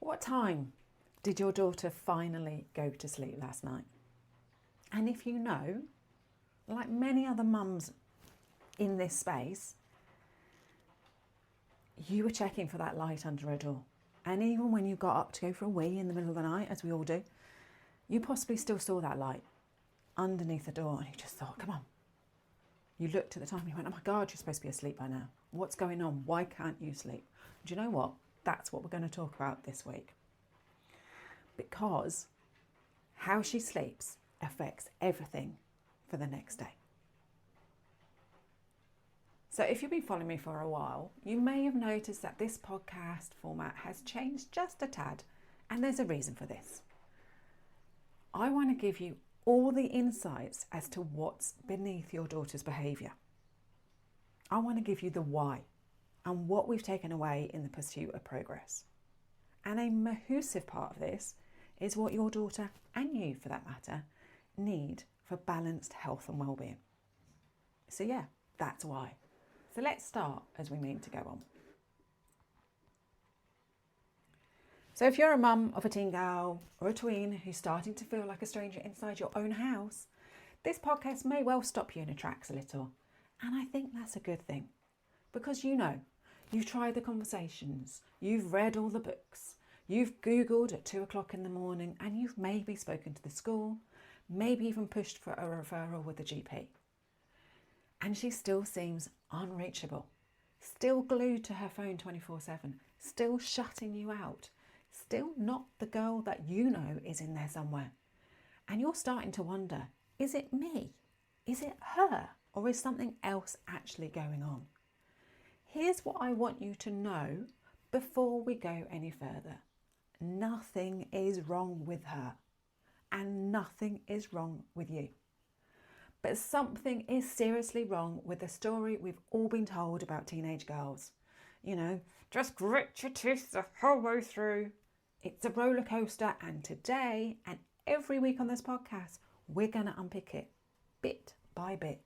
What time did your daughter finally go to sleep last night? And if you know, like many other mums in this space, you were checking for that light under her door. And even when you got up to go for a wee in the middle of the night, as we all do, you possibly still saw that light underneath the door and you just thought, come on. You looked at the time and you went, oh my God, you're supposed to be asleep by now. What's going on? Why can't you sleep? Do you know what? That's what we're going to talk about this week. Because how she sleeps affects everything for the next day. So if you've been following me for a while, you may have noticed that this podcast format has changed just a tad, and there's a reason for this. I want to give you all the insights as to what's beneath your daughter's behaviour. I want to give you the why and what we've taken away in the pursuit of progress. And a massive part of this is what your daughter, and you for that matter, need for balanced health and well-being. So yeah, that's why. So let's start as we mean to go on. So if you're a mum of a teen girl or a tween who's starting to feel like a stranger inside your own house, this podcast may well stop you in your tracks a little. And I think that's a good thing. Because you've tried the conversations, you've read all the books, you've Googled at 2 o'clock in the morning, and you've maybe spoken to the school, maybe even pushed for a referral with the GP. And she still seems unreachable, still glued to her phone 24/7, still shutting you out, still not the girl that you know is in there somewhere. And you're starting to wonder, is it me? Is it her? Or is something else actually going on? Here's what I want you to know before we go any further. Nothing is wrong with her, and nothing is wrong with you. But something is seriously wrong with the story we've all been told about teenage girls. Just grit your teeth the whole way through. It's a roller coaster, and today and every week on this podcast, we're going to unpick it bit by bit.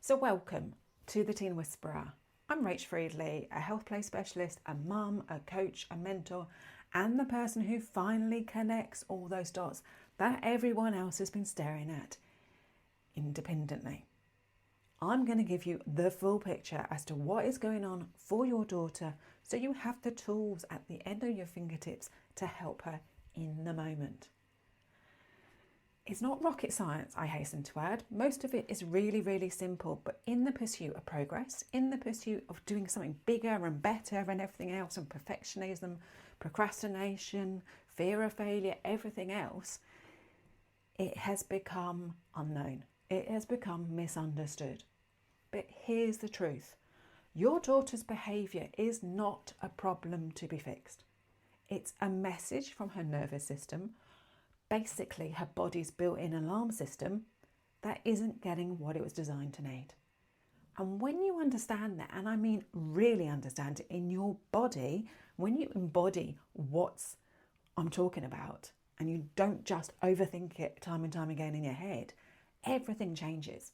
So welcome to the Teen Whisperer. I'm Rach Friedley, a health play specialist, a mum, a coach, a mentor, and the person who finally connects all those dots that everyone else has been staring at independently. I'm going to give you the full picture as to what is going on for your daughter so you have the tools at the end of your fingertips to help her in the moment. It's not rocket science, I hasten to add. Most of it is really, really simple, but in the pursuit of progress, in the pursuit of doing something bigger and better and everything else, and perfectionism, procrastination, fear of failure, everything else, it has become unknown. It has become misunderstood. But here's the truth. Your daughter's behaviour is not a problem to be fixed. It's a message from her nervous system, basically her body's built-in alarm system, that isn't getting what it was designed to need. And when you understand that, and I mean really understand it in your body, when you embody what I'm talking about, and you don't just overthink it time and time again in your head, everything changes.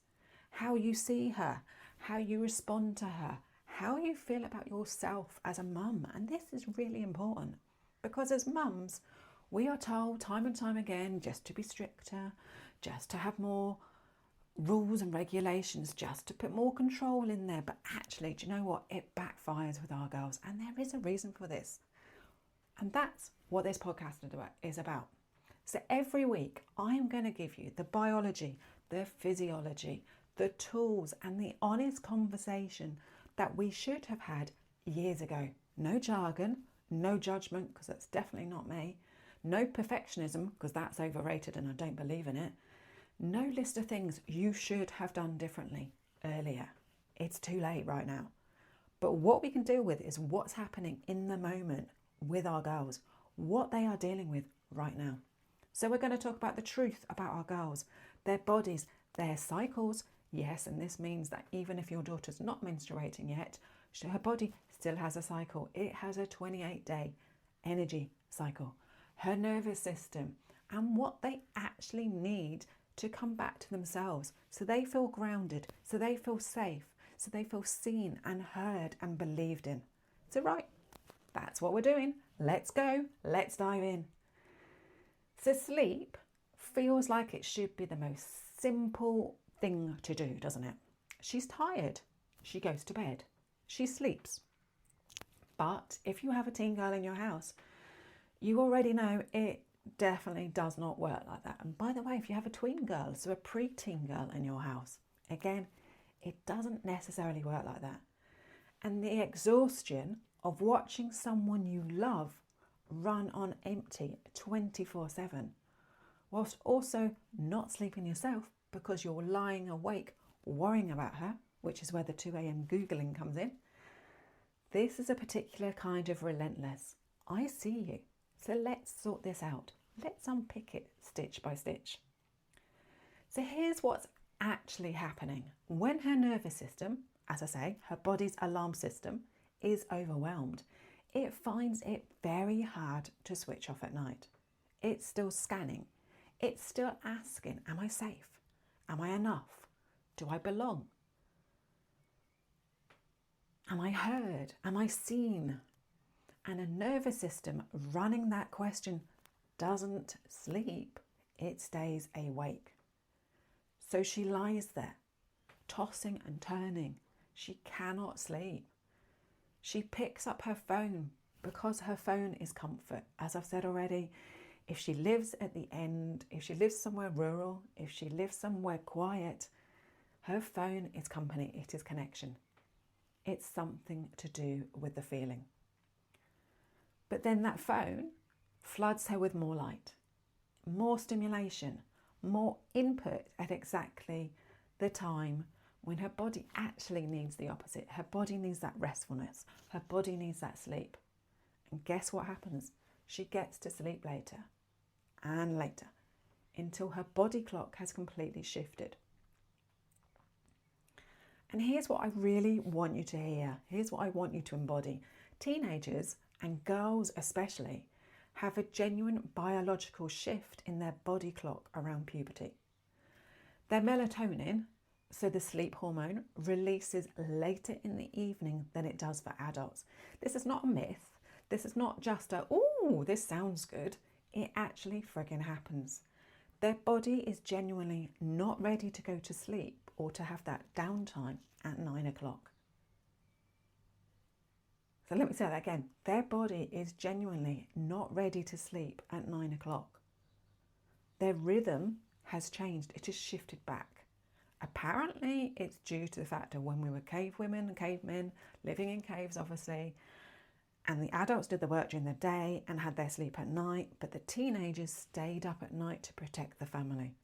How you see her, how you respond to her, how you feel about yourself as a mum. And this is really important because as mums, we are told time and time again just to be stricter, just to have more rules and regulations, just to put more control in there. But actually, do you know what? It backfires with our girls. And there is a reason for this. And that's what this podcast is about. So every week, I'm going to give you the biology, the physiology, the tools, and the honest conversation that we should have had years ago. No jargon, no judgment, because that's definitely not me. No perfectionism, because that's overrated and I don't believe in it. No list of things you should have done differently earlier. It's too late right now. But what we can deal with is what's happening in the moment with our girls, what they are dealing with right now. So we're going to talk about the truth about our girls, their bodies, their cycles. Yes, and this means that even if your daughter's not menstruating yet, her body still has a cycle. It has a 28-day energy cycle. Her nervous system, and what they actually need to come back to themselves so they feel grounded, so they feel safe, so they feel seen and heard and believed in. So right, That's what we're doing. Let's go. Let's dive in. So sleep feels like it should be the most simple thing to do, doesn't it? She's tired. She goes to bed. She sleeps. But if you have a teen girl in your house, you already know it definitely does not work like that. And by the way, if you have a tween girl, so a pre-teen girl in your house, again, it doesn't necessarily work like that. And the exhaustion of watching someone you love run on empty 24/7, whilst also not sleeping yourself because you're lying awake worrying about her, which is where the 2 a.m. Googling comes in. This is a particular kind of relentless. I see you. So let's sort this out. Let's unpick it stitch by stitch. So here's what's actually happening. When her nervous system, as I say, her body's alarm system, is overwhelmed, it finds it very hard to switch off at night. It's still scanning. It's still asking, am I safe? Am I enough? Do I belong? Am I heard? Am I seen? And a nervous system running that question doesn't sleep. It stays awake. So she lies there, tossing and turning. She cannot sleep. She picks up her phone because her phone is comfort. As I've said already, if she lives at the end, if she lives somewhere rural, if she lives somewhere quiet, her phone is company. It is connection. It's something to do with the feeling. But then that phone floods her with more light, more stimulation, more input at exactly the time when her body actually needs the opposite. Her body needs that restfulness. Her body needs that sleep. And guess what happens? She gets to sleep later and later until her body clock has completely shifted. And here's what I really want you to hear. Here's what I want you to embody. Teenagers, and girls especially, have a genuine biological shift in their body clock around puberty. Their melatonin, so the sleep hormone, releases later in the evening than it does for adults. This is not a myth. This is not just a, ooh, this sounds good. It actually friggin' happens. Their body is genuinely not ready to go to sleep or to have that downtime at 9 o'clock. So let me say that again. Their body is genuinely not ready to sleep at 9 o'clock. Their rhythm has changed. It has shifted back. Apparently, it's due to the fact of when we were cave women and cavemen, living in caves, obviously, and the adults did the work during the day and had their sleep at night, but the teenagers stayed up at night to protect the family.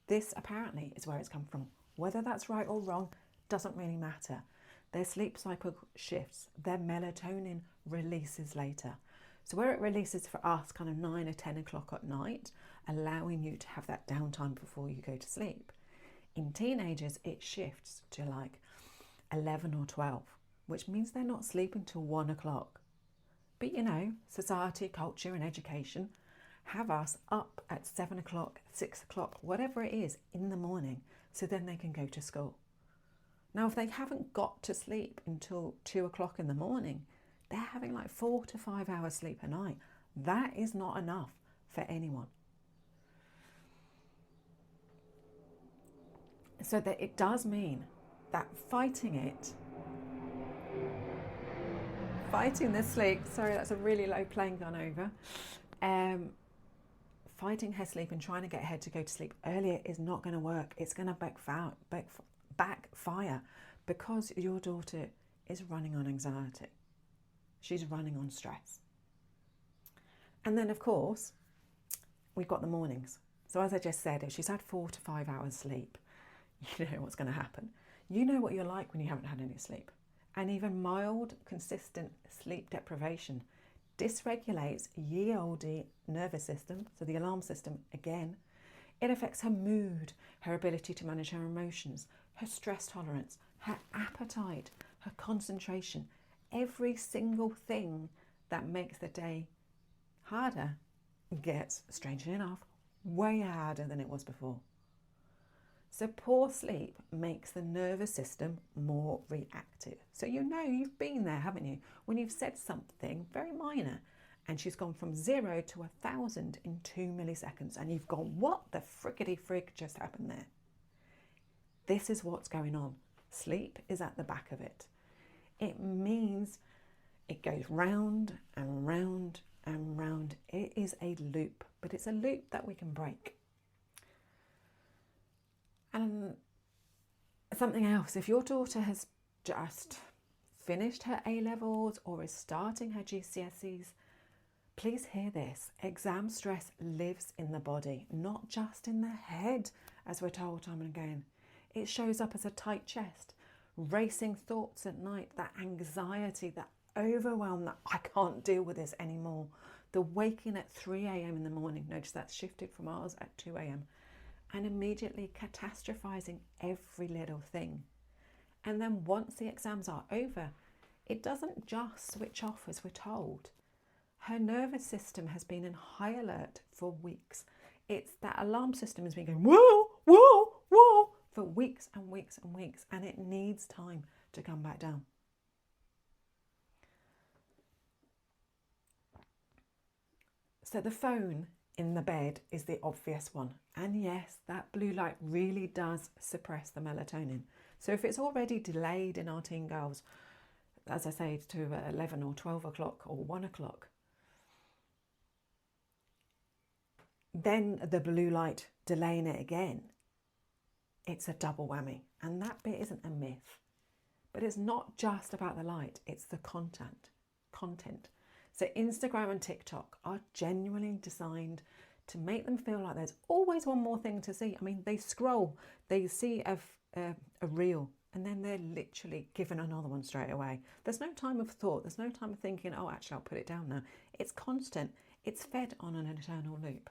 This apparently is where it's come from. Whether that's right or wrong doesn't really matter. Their sleep cycle shifts. Their melatonin releases later. So where it releases for us kind of 9 or 10 o'clock at night, allowing you to have that downtime before you go to sleep. In teenagers, it shifts to like 11 or 12, which means they're not sleeping till 1 o'clock. But you know, society, culture and education have us up at 7 o'clock, 6 o'clock, whatever it is in the morning, so then they can go to school. Now, if they haven't got to sleep until 2 o'clock in the morning, they're having like 4 to 5 hours sleep a night. That is not enough for anyone. So that it does mean that fighting the sleep, sorry, that's a really low plane gone over. Fighting her sleep and trying to get her to go to sleep earlier is not going to work. It's going to backfire because your daughter is running on anxiety. She's running on stress. And then, of course, we've got the mornings. So as I just said, if she's had 4 to 5 hours sleep, you know what's going to happen. You know what you're like when you haven't had any sleep. And even mild, consistent sleep deprivation dysregulates ye olde nervous system, so the alarm system again. It affects her mood, her ability to manage her emotions, her stress tolerance, her appetite, her concentration, every single thing that makes the day harder gets, strangely enough, way harder than it was before. So poor sleep makes the nervous system more reactive. So you know you've been there, haven't you? When you've said something very minor and she's gone from 0 to 1,000 in 2 milliseconds and you've gone, what the frickety frig just happened there? This is what's going on. Sleep is at the back of it. It means it goes round and round and round. It is a loop, but it's a loop that we can break. And something else, if your daughter has just finished her A-levels or is starting her GCSEs, please hear this. Exam stress lives in the body, not just in the head, as we're told time and again. It shows up as a tight chest, racing thoughts at night, that anxiety, that overwhelm, that I can't deal with this anymore. The waking at 3 a.m. in the morning, notice that's shifted from ours at 2 a.m. and immediately catastrophizing every little thing. And then once the exams are over, it doesn't just switch off as we're told. Her nervous system has been in high alert for weeks. It's that alarm system has been going, whoa, whoa, whoa, for weeks and weeks and weeks, and it needs time to come back down. So the phone in the bed is the obvious one. And yes, that blue light really does suppress the melatonin. So if it's already delayed in our teen girls, as I say, to 11 or 12 o'clock or 1 o'clock, then the blue light delaying it again, it's a double whammy. And that bit isn't a myth. But it's not just about the light, it's the content. So Instagram and TikTok are genuinely designed to make them feel like there's always one more thing to see. I mean, they scroll, they see a reel, and then they're literally given another one straight away. There's no time of thought. There's no time of thinking, oh, actually, I'll put it down now. It's constant. It's fed on an eternal loop.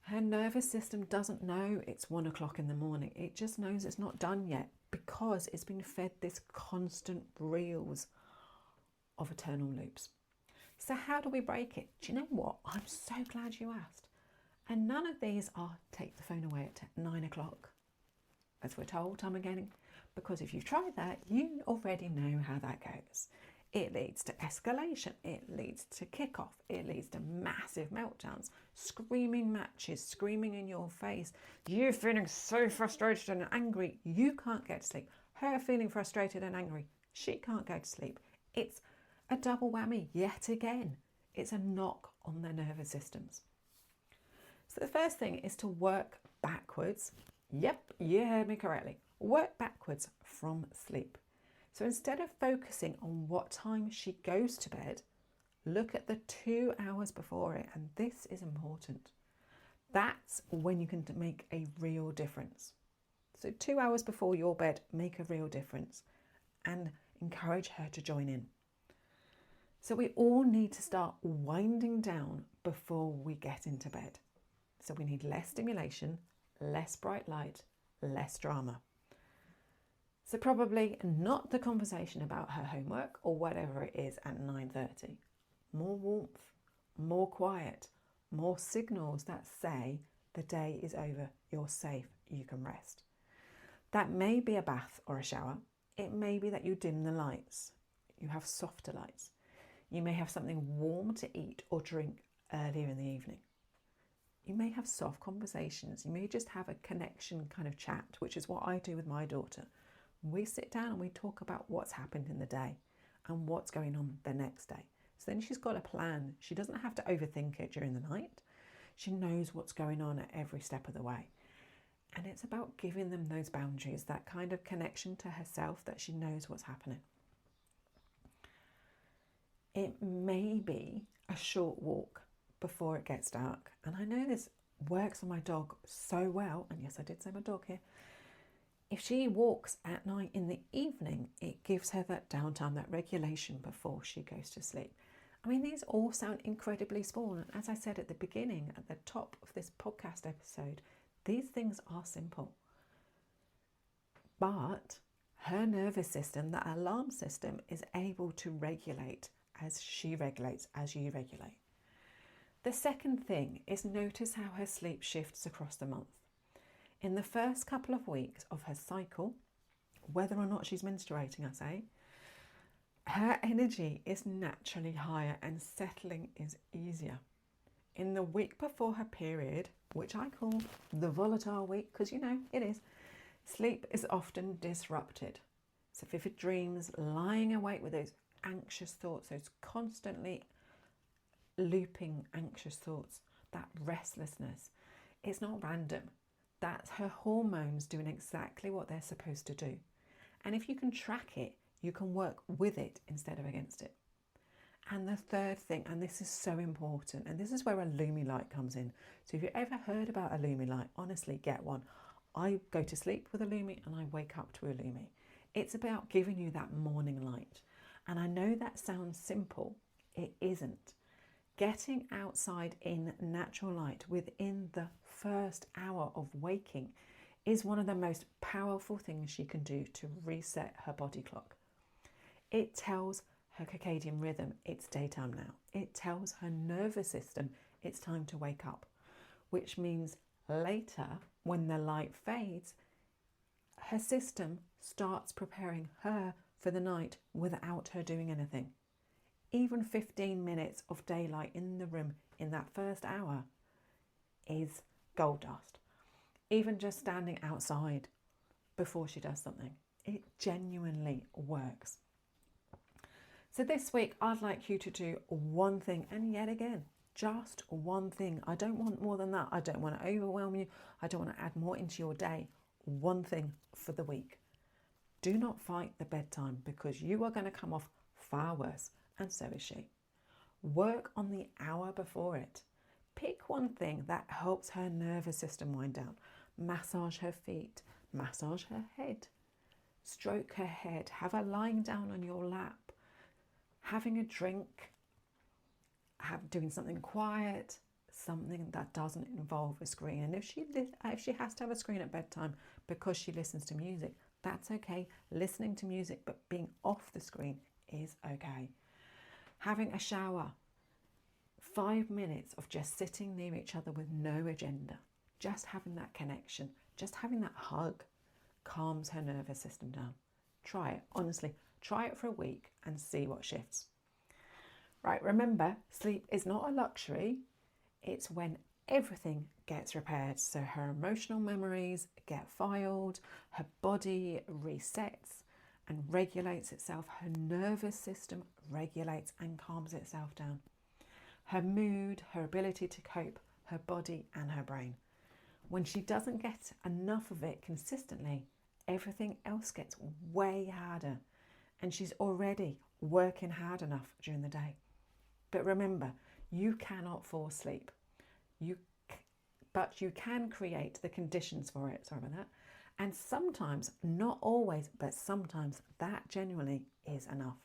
Her nervous system doesn't know it's 1 o'clock in the morning. It just knows it's not done yet because it's been fed this constant reels of eternal loops. So how do we break it? Do you know what? I'm so glad you asked. And none of these are take the phone away at 9 o'clock, as we're told time again, because if you've tried that, you already know how that goes. It leads to escalation, it leads to kickoff, it leads to massive meltdowns, screaming matches, screaming in your face, you feeling so frustrated and angry, you can't get to sleep. Her feeling frustrated and angry, she can't go to sleep. It's a double whammy yet again. It's a knock on their nervous systems. So the first thing is to work backwards. Yep, you heard me correctly. Work backwards from sleep. So instead of focusing on what time she goes to bed, look at the 2 hours before it. And this is important. That's when you can make a real difference. So 2 hours before your bed, make a real difference and encourage her to join in. So we all need to start winding down before we get into bed. So we need less stimulation, less bright light, less drama. So probably not the conversation about her homework or whatever it is at 9:30. More warmth, more quiet, more signals that say the day is over, you're safe, you can rest. That may be a bath or a shower. It may be that you dim the lights. You have softer lights. You may have something warm to eat or drink earlier in the evening. You may have soft conversations. You may just have a connection kind of chat, which is what I do with my daughter. We sit down and we talk about what's happened in the day and what's going on the next day. So then she's got a plan. She doesn't have to overthink it during the night. She knows what's going on at every step of the way. And it's about giving them those boundaries, that kind of connection to herself that she knows what's happening. It may be a short walk before it gets dark. And I know this works on my dog so well. And yes, I did say my dog here. If she walks at night in the evening, it gives her that downtime, that regulation before she goes to sleep. I mean, these all sound incredibly small. And as I said at the beginning, at the top of this podcast episode, these things are simple. But her nervous system, that alarm system, is able to regulate as she regulates, as you regulate. The second thing is notice how her sleep shifts across the month. In the first couple of weeks of her cycle, whether or not she's menstruating, I say, her energy is naturally higher and settling is easier. In the week before her period, which I call the volatile week, because it is, sleep is often disrupted. So vivid dreams, lying awake with those anxious thoughts, those constantly looping anxious thoughts, that restlessness, it's not random. That's her hormones doing exactly what they're supposed to do. And if you can track it, you can work with it instead of against it. And the third thing, and this is so important, and this is where a Lumi light comes in. So if you've ever heard about a Lumi light, honestly, get one. I go to sleep with a Lumi and I wake up to a Lumi. It's about giving you that morning light. And I know that sounds simple. It isn't. Getting outside in natural light within the first hour of waking is one of the most powerful things she can do to reset her body clock. It tells her circadian rhythm it's daytime now. It tells her nervous system it's time to wake up, which means later when the light fades, her system starts preparing her for the night without her doing anything. Even 15 minutes of daylight in the room in that first hour is gold dust. Even just standing outside before she does something, it genuinely works. So this week, I'd like you to do one thing, and yet again, just one thing. I don't want more than that. I don't want to overwhelm you. I don't want to add more into your day. One thing for the week. Do not fight the bedtime, because you are going to come off far worse, and so is she. Work on the hour before it. Pick one thing that helps her nervous system wind down. Massage her feet, massage her head, stroke her head, have her lying down on your lap, having a drink, doing something quiet, something that doesn't involve a screen. And if she has to have a screen at bedtime because she listens to music, that's okay. Listening to music but being off the screen is okay. Having a shower, 5 minutes of just sitting near each other with no agenda, just having that connection, just having that hug calms her nervous system down. Try it, honestly, try it for a week and see what shifts. Right, remember, sleep is not a luxury. It's when everything gets repaired. So her emotional memories get filed, her body resets and regulates itself, her nervous system regulates and calms itself down. Her mood, her ability to cope, her body and her brain. When she doesn't get enough of it consistently, everything else gets way harder, and she's already working hard enough during the day. But remember, you cannot force sleep. But you can create the conditions for it. Sorry about that. And sometimes, not always, but sometimes that genuinely is enough.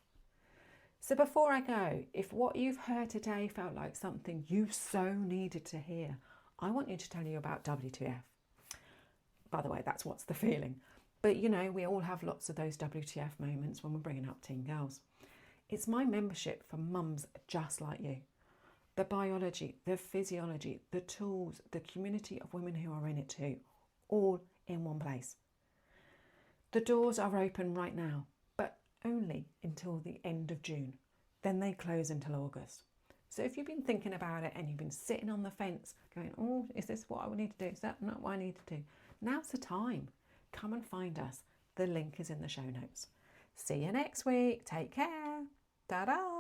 So before I go, if what you've heard today felt like something you so needed to hear, I want you to tell you about WTF. By the way, that's what's the feeling. But we all have lots of those WTF moments when we're bringing up teen girls. It's my membership for mums just like you. The biology, the physiology, the tools, the community of women who are in it too, all in one place. The doors are open right now, but only until the end of June. Then they close until August. So if you've been thinking about it and you've been sitting on the fence going, oh, is this what I need to do? Is that not what I need to do? Now's the time. Come and find us. The link is in the show notes. See you next week. Take care. Ta-da.